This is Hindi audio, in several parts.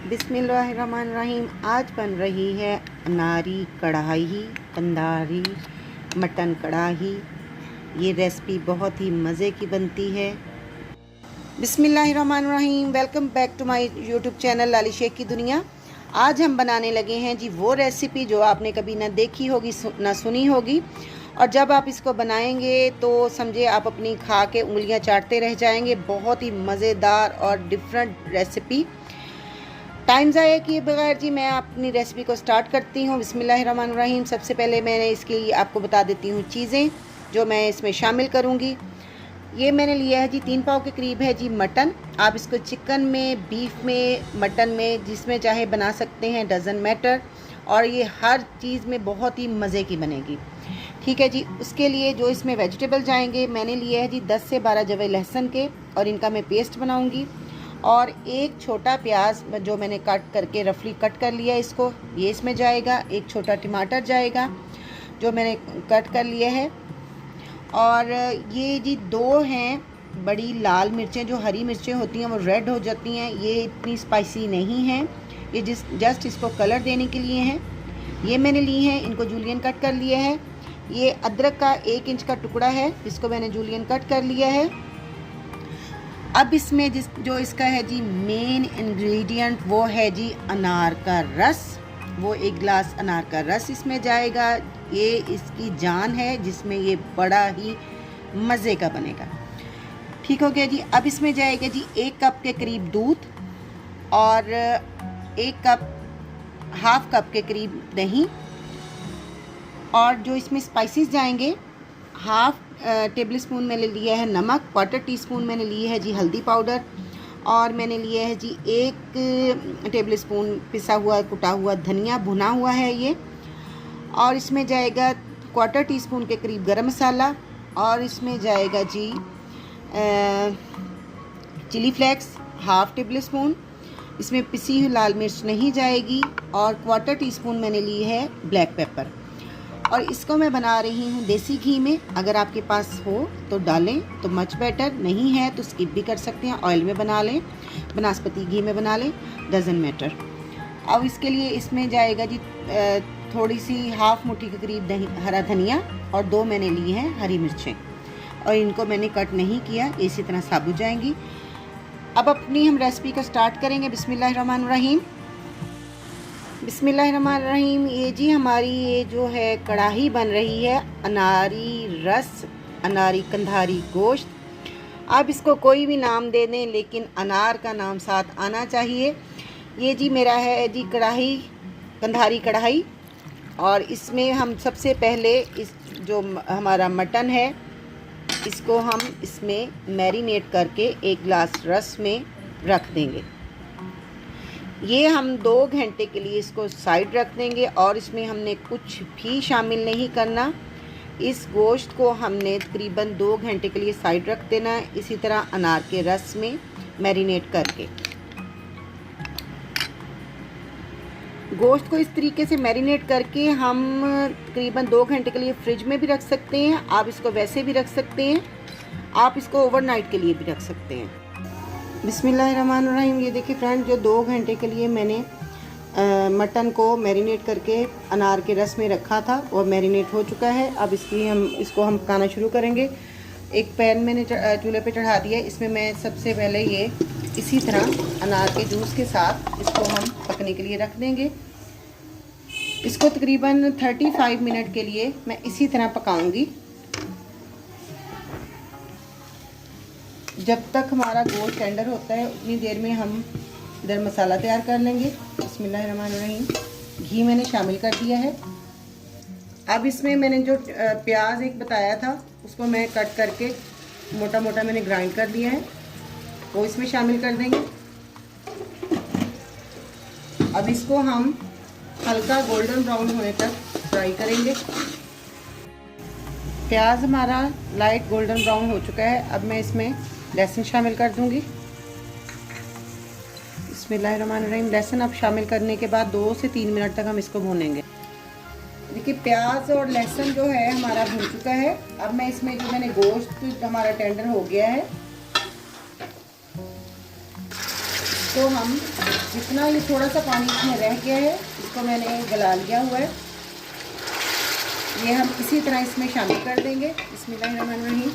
बिस्मिल्लाहिर्रहमानिर्रहीम। आज बन रही है अनारी कढ़ाई, कंधारी मटन कढ़ाई। ये रेसिपी बहुत ही मज़े की बनती है। बिस्मिल्लाहिर्रहमानिर्रहीम। Welcome back to my YouTube channel Lali Shaikh की दुनिया। आज हम बनाने लगे हैं जी वो रेसिपी जो आपने कभी ना देखी होगी ना सुनी होगी, और जब आप इसको बनाएंगे तो समझे आप अपनी खा के उंगलियां चाटते रह जाएंगे। बहुत ही मज़ेदार और डिफरेंट रेसिपी। टाइम ज़ाया किए बगैर जी मैं अपनी रेसिपी को स्टार्ट करती हूँ। बिस्मिल्लाहिर्रहमानिर्रहीम। सबसे पहले मैंने इसके लिए आपको बता देती हूँ चीज़ें जो मैं इसमें शामिल करूँगी। ये मैंने लिया है जी 3 पाव के करीब है जी मटन। आप इसको चिकन में, बीफ में, मटन में, जिसमें चाहे बना सकते हैं, डज़न मैटर। और ये हर चीज़ में बहुत ही मज़े की बनेगी। ठीक है जी। उसके लिए जो इसमें वेजिटेबल जाएंगे, मैंने लिए है जी 10 से 12 जवे लहसुन के, और इनका मैं पेस्ट बनाऊंगी। और एक छोटा प्याज जो मैंने कट करके रफली कट कर लिया इसको, ये इसमें जाएगा। एक छोटा टमाटर जाएगा जो मैंने कट कर लिया है। और ये जी 2 हैं बड़ी लाल मिर्चें, जो हरी मिर्चें होती हैं वो रेड हो जाती हैं, ये इतनी स्पाइसी नहीं हैं, ये जस्ट इसको कलर देने के लिए हैं। ये मैंने ली हैं, इनको जूलियन कट कर लिया है। ये अदरक का 1 इंच का टुकड़ा है, जिसको मैंने जूलियन कट कर लिया है। अब इसमें जो इसका है जी मेन इंग्रेडिएंट वो है जी अनार का रस। वो 1 गिलास अनार का रस इसमें जाएगा। ये इसकी जान है, जिसमें ये बड़ा ही मज़े का बनेगा। ठीक हो गया जी। अब इसमें जाएगा जी 1 कप के करीब दूध, और 1 कप, हाफ कप के करीब दही। और जो इसमें स्पाइसेस जाएंगे, हाफ टेबल स्पून मैंने लिया है नमक, 1/4 टीस्पून मैंने ली है जी हल्दी पाउडर, और मैंने लिया है जी 1 टेबल स्पून पिसा हुआ कुटा हुआ धनिया भुना हुआ है ये। और इसमें जाएगा 1/4 टीस्पून के करीब गरम मसाला, और इसमें जाएगा जी chili flakes, half tablespoon. इसमें पिसी हुई लाल मिर्च नहीं जाएगी, और 1/4 टीस्पून मैंने ली है ब्लैक पेपर। और इसको मैं बना रही हूँ देसी घी में। अगर आपके पास हो तो डालें तो मच बेटर, नहीं है तो स्किप भी कर सकते हैं। ऑयल में बना लें, बनास्पति घी में बना लें, डज़न मैटर। अब इसके लिए इसमें जाएगा जी थोड़ी सी हाफ मुट्ठी के करीब हरा धनिया, और 2 मैंने ली हैं हरी मिर्चें, और इनको मैंने कट नहीं किया, इसी तरह साबुत जाएंगी। अब अपनी हम रेसिपी को स्टार्ट करेंगे। बिस्मिल्लाहिर्रहमानिर्रहीम। बिस्मिल्लाहिर्रहमानिर्रहीम। ये जी हमारी ये जो है कढ़ाई बन रही है अनारी रस, अनारी कंधारी गोश्त। आप इसको कोई भी नाम दे दें, लेकिन अनार का नाम साथ आना चाहिए। ये जी मेरा है जी कढ़ाई, कंधारी कढ़ाई। और इसमें हम सबसे पहले इस जो हमारा मटन है, इसको हम इसमें मैरिनेट करके 1 गिलास रस में रख देंगे। ये हम 2 घंटे के लिए इसको साइड रख देंगे, और इसमें हमने कुछ भी शामिल नहीं करना। इस गोश्त को हमने तकरीबन 2 घंटे के लिए साइड रख देना, इसी तरह अनार के रस में मैरिनेट करके। गोश्त को इस तरीके से मैरिनेट करके हम तकरीबन 2 घंटे के लिए फ्रिज में भी रख सकते हैं। आप इसको वैसे भी रख सकते हैं, आप इसको ओवरनाइट के लिए भी रख सकते हैं। बिस्मिल्लाहिर्रहमानिर्रहीम। ये देखिए फ्रेंड, जो 2 घंटे के लिए मैंने मटन को मैरिनेट करके अनार के रस में रखा था, वो मैरिनेट हो चुका है। अब इसको हम पकाना शुरू करेंगे। एक पैन मैंने चूल्हे पे चढ़ा दिया। इसमें मैं सबसे पहले ये इसी तरह अनार के जूस के साथ इसको हम पकने के लिए रख देंगे। इसको तकरीबन 35 मिनट के लिए मैं इसी तरह पकाऊंगी, जब तक हमारा गोश्त टेंडर होता है। उतनी देर में हम इधर मसाला तैयार कर लेंगे। बिस्मिल्लाहिर्रहमानिर्रहीम। घी मैंने शामिल कर दिया है। अब इसमें मैंने जो प्याज एक बताया था, उसको मैं कट करके मोटा मोटा मैंने ग्राइंड कर लिया है, वो इसमें शामिल कर देंगे। अब इसको हम हल्का गोल्डन ब्राउन होने तक फ्राई करेंगे। प्याज हमारा लाइट गोल्डन ब्राउन हो चुका है। अब मैं इसमें लहसुन शामिल कर दूंगी। बिस्मिल्लाहिर्रहमानिर्रहीम। लहसुन अब शामिल करने के बाद 2 से 3 मिनट तक हम इसको भूनेंगे। देखिए प्याज और लहसुन जो है हमारा भून चुका है। अब मैं इसमें जो मैंने गोश्त हमारा टेंडर हो गया है, इसको हम जितना ये थोड़ा सा पानी इसमें रह गया है इसको मैंने गला लिया हुआ है, ये हम इसी तरह इसमें शामिल कर देंगे। बिस्मिल्लाहिर्रहमानिर्रहीम।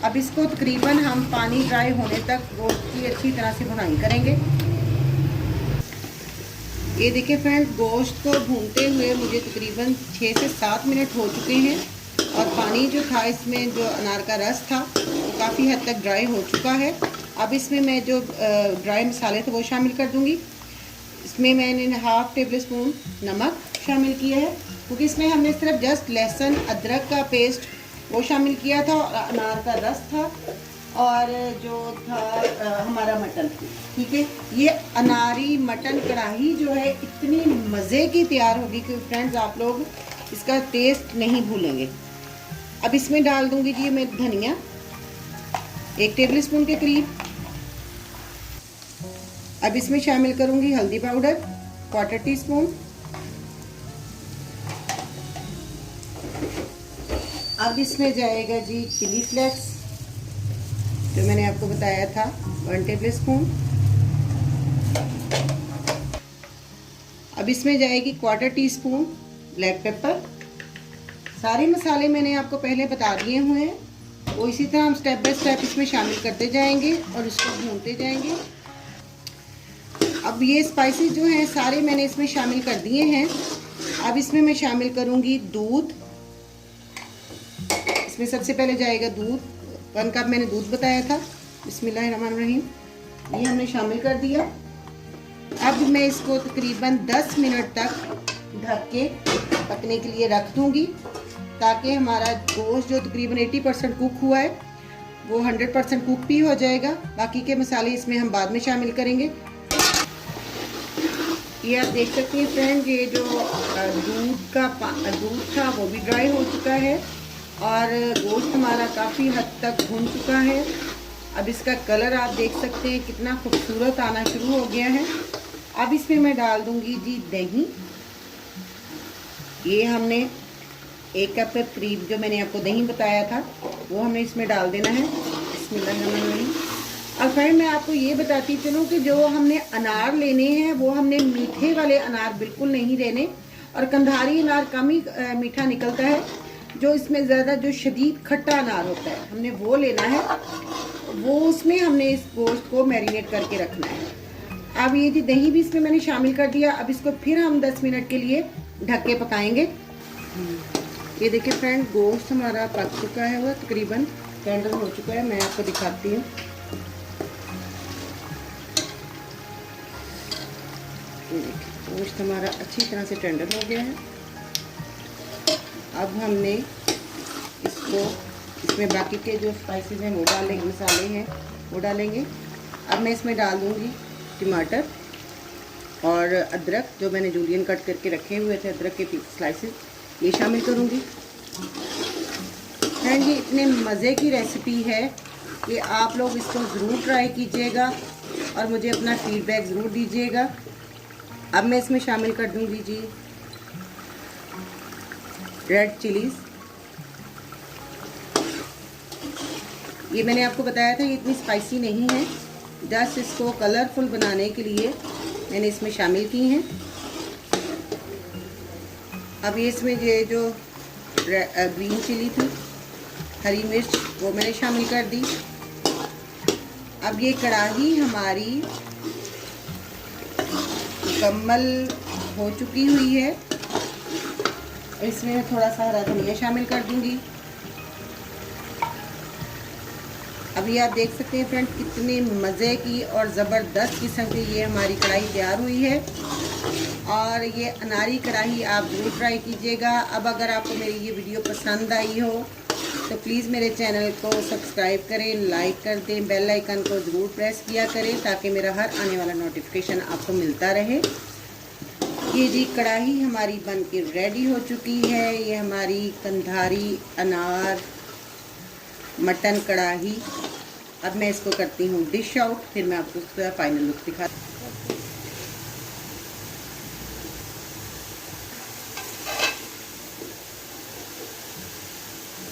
अब इसको तकरीबन हम पानी ड्राई होने तक गोश्त की अच्छी तरह से भुनाई करेंगे। ये देखिए फ्रेंड्स, गोश्त को भूनते हुए मुझे तकरीबन 6 से 7 मिनट हो चुके हैं और पानी जो था इसमें जो अनार का रस था वो काफ़ी हद तक ड्राई हो चुका है। अब इसमें मैं जो ड्राई मसाले थे वो शामिल कर दूंगी। इसमें मैंने 1/2 टेबल स्पून नमक शामिल किया है, क्योंकि इसमें हमने सिर्फ जस्ट लहसुन अदरक का पेस्ट वो शामिल किया था और अनार का रस था और जो था हमारा मटन। ठीक है, ये अनारी मटन कढ़ाई जो है इतनी मज़े की तैयार होगी कि फ्रेंड्स आप लोग इसका टेस्ट नहीं भूलेंगे। अब इसमें डाल दूंगी जी मैं धनिया 1 टेबल स्पून के करीब। अब इसमें शामिल करूंगी हल्दी पाउडर 1/4 टीस्पून। अब इसमें जाएगा जी चिली फ्लेक्स जो मैंने आपको बताया था 1 टेबल स्पून। अब इसमें जाएगी 1/4 टीस्पून ब्लैक पेपर। सारे मसाले मैंने आपको पहले बता दिए हुए हैं, वो इसी तरह हम स्टेप बाय स्टेप इसमें शामिल करते जाएंगे और इसको भूनते जाएंगे। अब ये स्पाइसेस जो हैं सारे मैंने इसमें शामिल कर दिए हैं। अब इसमें मैं शामिल करूंगी दूध। इसमें सबसे पहले जाएगा दूध, 1 कप मैंने दूध बताया था। बिस्मिल्लाहिर्रहमानिर्रहीम, ये हमने शामिल कर दिया। अब मैं इसको तकरीबन 10 मिनट तक ढक के पकने के लिए रख दूंगी, ताकि हमारा गोश्त जो तकरीबन 80% कुक हुआ है वो 100% कुक भी हो जाएगा। बाकी के मसाले इसमें हम बाद में शामिल करेंगे। ये आप देख सकते हैं फ्रेंड, ये जो दूध था वो भी ड्राई हो चुका है और गोश्त हमारा काफ़ी हद तक भुन चुका है। अब इसका कलर आप देख सकते हैं कितना खूबसूरत आना शुरू हो गया है। अब इसमें मैं डाल दूंगी जी दही। ये हमने 1 कप के करीब जो मैंने आपको दही बताया था वो हमने इसमें डाल देना है। बिस्मिल्लाहिर्रहमानिर्रहीम। और फ्रेंड मैं आपको ये बताती चलूँ कि जो हमने अनार लेने हैं वो हमने मीठे वाले अनार बिल्कुल नहीं लेने, और कंधारी अनार कम ही मीठा निकलता है। जो इसमें ज़्यादा जो शदीद खट्टा अनार होता है हमने वो लेना है, वो उसमें हमने इस गोश्त को मैरिनेट करके रखना है। अब ये जी दही भी इसमें मैंने शामिल कर दिया। अब इसको फिर हम 10 मिनट के लिए ढक के पकाएंगे। ये देखिए फ्रेंड, गोश्त हमारा पक चुका है, वो तकरीबन टेंडर हो चुका है। मैं आपको दिखाती हूँ। गोश्त हमारा अच्छी तरह से टेंडर हो गया है। अब हमने इसको इसमें बाकी के जो स्पाइसेस हैं वो डालेंगे, मसाले हैं वो डालेंगे। अब मैं इसमें डाल दूँगी टमाटर और अदरक जो मैंने जूलियन कट करके रखे हुए थे, अदरक के स्लाइसेस, ये शामिल करूँगी। फ्रेंड ये इतने मज़े की रेसिपी है कि आप लोग इसको ज़रूर ट्राई कीजिएगा और मुझे अपना फीडबैक ज़रूर दीजिएगा। अब मैं इसमें शामिल कर दूँगी जी रेड चिलीज़। ये मैंने आपको बताया था ये इतनी स्पाइसी नहीं है, जस्ट इसको कलरफुल बनाने के लिए मैंने इसमें शामिल की हैं। अब ये इसमें ये जो ग्रीन चिली थी, हरी मिर्च, वो मैंने शामिल कर दी। अब ये कढ़ाई हमारी मुकम्मल हो चुकी हुई है। इसमें थोड़ा सा हरा धनिया शामिल कर दूंगी। अभी आप देख सकते हैं फ्रेंड्स कितने मज़े की और ज़बरदस्त किस्म की ये हमारी कढ़ाई तैयार हुई है, और ये अनारी कढ़ाई आप ज़रूर ट्राई कीजिएगा। अब अगर आपको मेरी ये वीडियो पसंद आई हो तो प्लीज़ मेरे चैनल को सब्सक्राइब करें, लाइक कर दें, बेल आइकन को ज़रूर प्रेस किया करें ताकि मेरा हर आने वाला नोटिफिकेशन आपको मिलता रहे। ये जी कढ़ाई हमारी बन के रेडी हो चुकी है। ये हमारी कंधारी अनार मटन कढ़ाई। अब मैं इसको करती हूँ डिश आउट, फिर मैं आपको उसका फाइनल लुक दिखाती हूँ।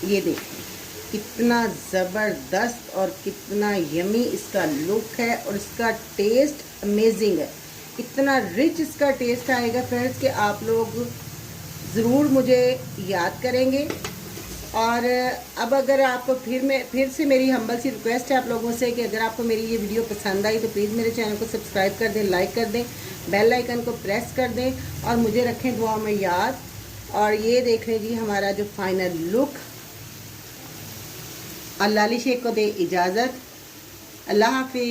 ये देखिए कितना ज़बरदस्त और कितना यमी इसका लुक है और इसका टेस्ट अमेजिंग है। इतना रिच इसका टेस्ट आएगा फ्रेंड्स कि आप लोग ज़रूर मुझे याद करेंगे। और अब अगर आपको फिर से मेरी हम्बल सी रिक्वेस्ट है आप लोगों से कि अगर आपको मेरी ये वीडियो पसंद आई तो प्लीज़ मेरे चैनल को सब्सक्राइब कर दें, लाइक कर दें, बेल आइकन को प्रेस कर दें और मुझे रखें दुआ में याद। और ये देख लें जी हमारा जो फाइनल लुक। लाली शेख को दे इजाज़त। अल्लाह हाफिज़।